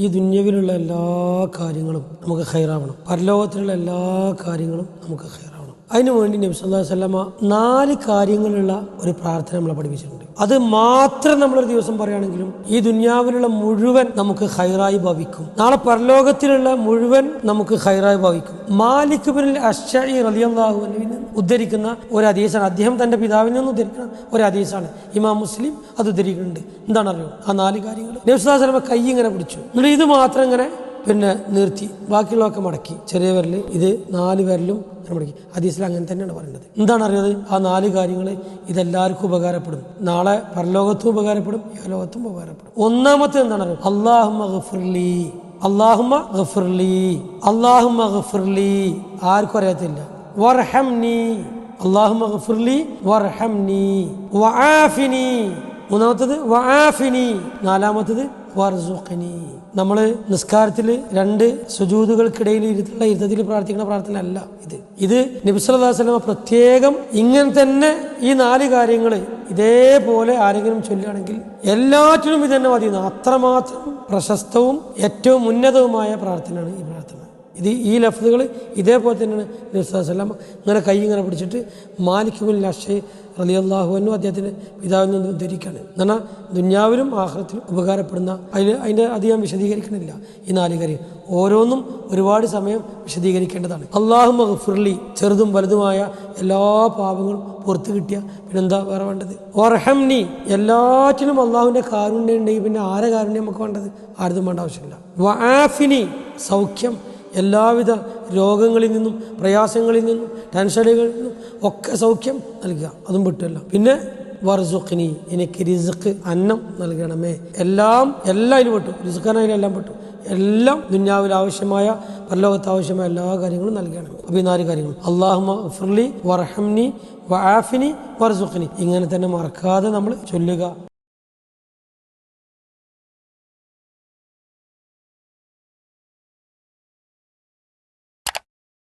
ഈ ദുന്യവിലുള്ള എല്ലാ കാര്യങ്ങളും നമുക്ക് ഖൈറാവണം, പരലോകത്തിലുള്ള എല്ലാ കാര്യങ്ങളും നമുക്ക് ഖൈറാവണം. അതിനുവേണ്ടി നബി സല്ലല്ലാഹു അലൈഹി വസല്ലമ 4 കാര്യങ്ങളുള്ള ഒരു പ്രാർത്ഥന നമ്മളെ പഠിപ്പിച്ചിട്ടുണ്ട്. അത് മാത്രം നമ്മളൊരു ദിവസം പറയുകയാണെങ്കിലും ഈ ദുന്യാവിലുള്ള മുഴുവൻ നമുക്ക് ഖൈറായി ഭവിക്കും. നാളെ പരലോകത്തിലുള്ള മുഴുവൻ നമുക്ക് ഖൈറായി ഭവിക്കും. മാലിക് ഇബ്നുൽ അശ്അരി റളിയല്ലാഹു അൻഹു ഉദ്ധരിക്കുന്ന ഒരു ഹദീസാണ്. അദ്ദേഹം തന്റെ പിതാവിൽ നിന്ന് ഉദ്ധരിക്കുന്ന ഒരു ഹദീസാണ്. ഇമാം മുസ്ലിം അത് ഉദ്ധരിക്കുന്നുണ്ട്. എന്താണറിയോ ആ 4 കാര്യങ്ങൾ? നബി സല്ലല്ലാഹു അലൈഹി വസല്ലമ കൈ ഇങ്ങനെ പിടിച്ചു, എന്നിട്ട് ഇത് മാത്രം ഇങ്ങനെ നിർത്തി, ബാക്കിയുള്ളതൊക്കെ മടക്കി. ചെറിയ വിരല്, ഇത് 4 വിരലും മടക്കി. ഹദീസിൽ അങ്ങനെ തന്നെയാണ് പറയുന്നത്. എന്താണ് അറിയത്? ആ 4 കാര്യങ്ങൾ ഇതെല്ലാവർക്കും ഉപകാരപ്പെടും. നാളെ പരലോകത്തും ഉപകാരപ്പെടും, യഹലോകത്തും ഉപകാരപ്പെടും. ഒന്നാമത്തെ എന്താണ് അറിയോ? അല്ലാഹുമ്മ ഗഫിർലി, അല്ലാഹുമ്മ ഗഫിർലി, അല്ലാഹുമ്മ ഗഫിർലി. ആർക്കും അറിയത്തില്ല. വർഹംനി, അല്ലാഹുമ്മ ഗഫിർലി വർഹംനി, വആഫിനി. മൂന്നാമത്തത് വആഫിനി. നാലാമത്തത് വർസുഖ്നി. നമ്മൾ നിസ്കാരത്തിൽ 2 സുജൂദുകൾക്കിടയിൽ ഇരുത്തത്തിൽ പ്രാർത്ഥിക്കുന്ന പ്രാർത്ഥന അല്ല ഇത് നബി സല്ലല്ലാഹു അലൈഹി വസല്ലം പ്രത്യേകം ഇങ്ങനെ തന്നെ ഈ 4 കാര്യങ്ങൾ ഇതേപോലെ ആരെങ്കിലും ചൊല്ലുകയാണെങ്കിൽ എല്ലാറ്റിനും ഇത് തന്നെ മതി. അത്രമാത്രം പ്രശസ്തവും ഏറ്റവും ഉന്നതവുമായ പ്രാർത്ഥനയാണ് ഈ പ്രാർത്ഥന. ഈ ലഫ്ദുകൾ ഇതേപോലെ തന്നെയാണ് നബി സല്ലല്ലാഹു അലൈഹി വസല്ലം ഇങ്ങനെ കൈ ഇങ്ങനെ പിടിച്ചിട്ട് മാലിക് ഇബ്നുൽ അശ്അരി റളിയല്ലാഹു അൻഹു അദ്ദേഹത്തിന്റെ പിതാവിൽ നിന്ന് ഉദ്ധരിക്കുകയാണ്. എന്ന് പറഞ്ഞാൽ ദുന്യാവിലും ആഖിറത്തിലും ഉപകാരപ്പെടുന്ന അതിൻ്റെ അധികം വിശദീകരിക്കണില്ല. ഈ 4 കാര്യം ഓരോന്നും ഒരുപാട് സമയം വിശദീകരിക്കേണ്ടതാണ്. അല്ലാഹുമ്മ ഗഫിർലി, ചെറുതും വലുതുമായ എല്ലാ പാപങ്ങളും പുറത്തു കിട്ടിയ പിന്നെന്താ വേറെ വേണ്ടത്? വർഹംനി, എല്ലാറ്റിനും അള്ളാഹുവിൻ്റെ കാരുണ്യം ഉണ്ടെങ്കിൽ പിന്നെ ആരെ കാരുണ്യം നമുക്ക് വേണ്ടത്? ആർക്കും വേണ്ട ആവശ്യമില്ല. വആഫിനി, സൗഖ്യം, എല്ലാവിധ രോഗങ്ങളിൽ നിന്നും പ്രയാസങ്ങളിൽ നിന്നും ടെൻഷനുകളിൽ നിന്നും ഒക്കെ സൗഖ്യം നൽകുക, അതും പറ്റുമല്ലോ. പിന്നെ വർസുഖ്നി, എനിക്ക് റിസ്ഖ്, അന്നം നൽകണമേ. എല്ലാം ഇതിൽ പെട്ടു. റിസ്ഖാനായാലും എല്ലാം പെട്ടു. എല്ലാം ദുന്യാവിൽ ആവശ്യമായ പരലോകത്ത് ആവശ്യമായ എല്ലാ കാര്യങ്ങളും നൽകണം. അപ്പോൾ ഈ 4 കാര്യങ്ങൾ അല്ലാഹുമ്മ ഗഫിർലി വർഹംനി വആഫിനി വർസുഖ്നി ഇങ്ങനെ തന്നെ മറക്കാതെ നമ്മൾ ചൊല്ലുക.